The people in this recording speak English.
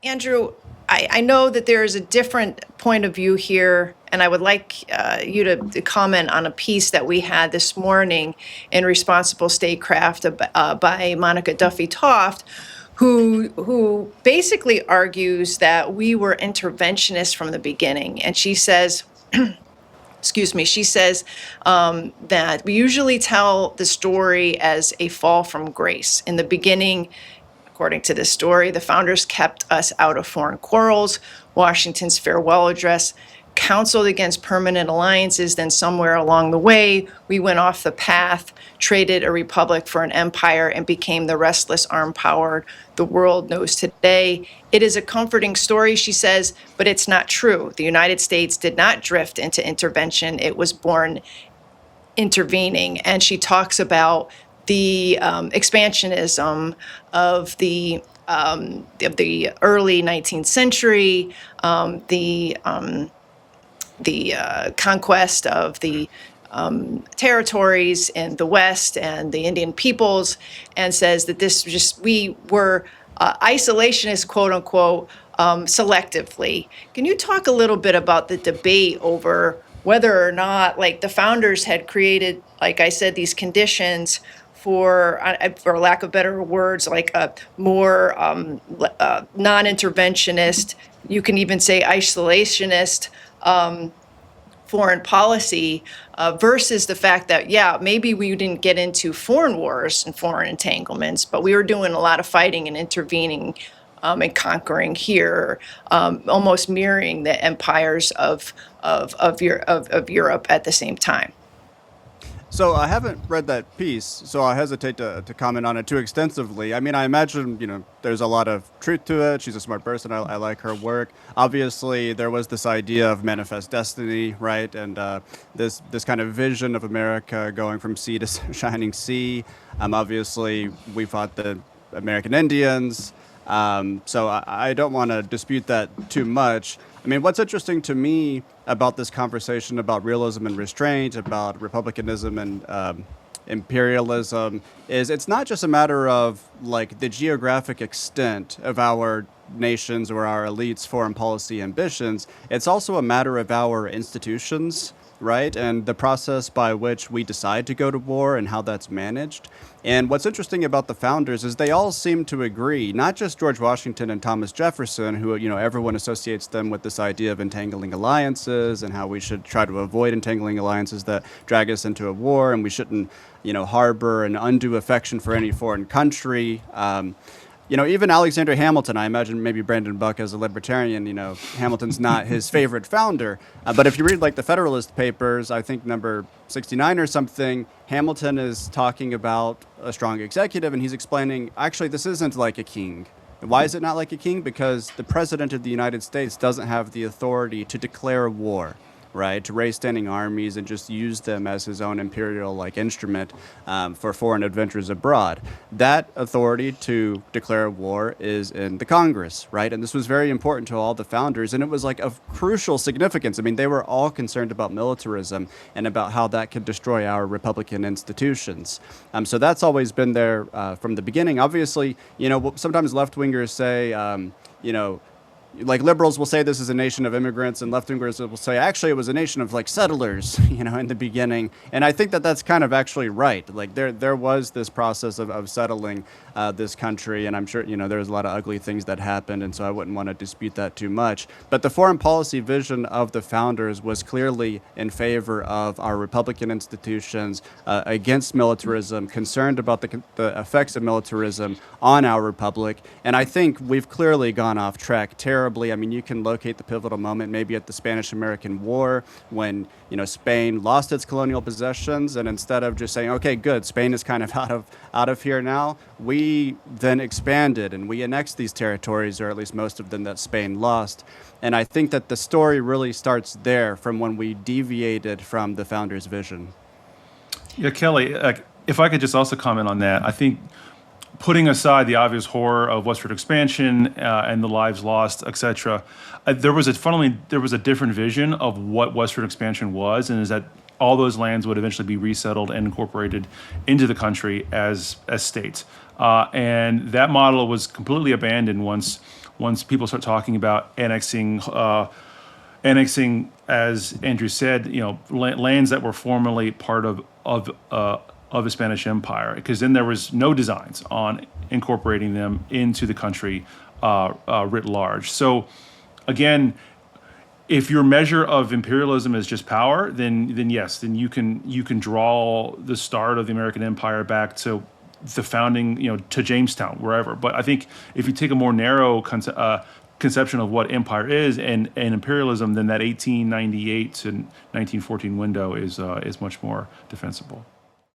Andrew, I know that there is a different point of view here, and I would like you to comment on a piece that we had this morning in Responsible Statecraft by Monica Duffy Toft, who basically argues that we were interventionists from the beginning. And she says, excuse me, she says that we usually tell the story as a fall from grace. In the beginning, according to this story, the founders kept us out of foreign quarrels. Washington's farewell address counseled against permanent alliances. Then somewhere along the way, we went off the path, traded a republic for an empire, and became the restless armed power the world knows today. It is a comforting story, she says, but it's not true. The United States did not drift into intervention. It was born intervening. And she talks about the expansionism of the early 19th century, the conquest of the territories in the West and the Indian peoples, and says that we were isolationists, quote unquote, selectively. Can you talk a little bit about the debate over whether or not, like, the founders had created, like I said, these conditions for lack of better words, like a more non-interventionist, you can even say isolationist foreign policy versus the fact that, yeah, maybe we didn't get into foreign wars and foreign entanglements, but we were doing a lot of fighting and intervening and conquering here, almost mirroring the empires of Europe at the same time. So I haven't read that piece, so I hesitate to comment on it too extensively. I mean, I imagine, there's a lot of truth to it. She's a smart person. I like her work. Obviously, there was this idea of manifest destiny, right? And this kind of vision of America going from sea to shining sea. Obviously, we fought the American Indians. So I don't want to dispute that too much. I mean, what's interesting to me about this conversation about realism and restraint, about republicanism and imperialism, is it's not just a matter of like the geographic extent of our nations or our elites' foreign policy ambitions. It's also a matter of our institutions, right? And the process by which we decide to go to war and how that's managed. And what's interesting about the founders is they all seem to agree, not just George Washington and Thomas Jefferson, who, everyone associates them with this idea of entangling alliances and how we should try to avoid entangling alliances that drag us into a war, and we shouldn't, harbor an undue affection for any foreign country. Even Alexander Hamilton, I imagine maybe Brandan Buck as a libertarian, Hamilton's not his favorite founder. But if you read like the Federalist Papers, I think number 69 or something, Hamilton is talking about a strong executive, and he's explaining, actually, this isn't like a king. Why is it not like a king? Because the president of the United States doesn't have the authority to declare war, right? To raise standing armies and just use them as his own imperial instrument for foreign adventures abroad. That authority to declare war is in the Congress, right? And this was very important to all the founders, and it was like of crucial significance. I mean, they were all concerned about militarism and about how that could destroy our Republican institutions. So that's always been there from the beginning. Obviously, sometimes left-wingers say, like liberals will say this is a nation of immigrants, and left-wingers will say actually it was a nation of settlers, in the beginning. And I think that that's kind of actually right. Like there was this process of settling this country, and I'm sure there's a lot of ugly things that happened, and so I wouldn't want to dispute that too much. But the foreign policy vision of the founders was clearly in favor of our Republican institutions, against militarism, concerned about the effects of militarism on our republic. And I think we've clearly gone off track terribly. I mean, you can locate the pivotal moment maybe at the Spanish-American War when, Spain lost its colonial possessions, and instead of just saying, okay, good, Spain is kind of out of here now, we then expanded and we annexed these territories, or at least most of them that Spain lost. And I think that the story really starts there, from when we deviated from the founders' vision. Yeah, Kelley, if I could just also comment on that, I think putting aside the obvious horror of westward expansion and the lives lost, etc., there was a different vision of what westward expansion was, and is that all those lands would eventually be resettled and incorporated into the country as states. And that model was completely abandoned once once people start talking about annexing, as Andrew said, lands that were formerly part of the Spanish Empire, because then there was no designs on incorporating them into the country writ large. So, again, if your measure of imperialism is just power, then yes, then you can draw the start of the American Empire back to the founding, to Jamestown, wherever. But I think if you take a more narrow conception of what empire is and imperialism, then that 1898 to 1914 window is much more defensible.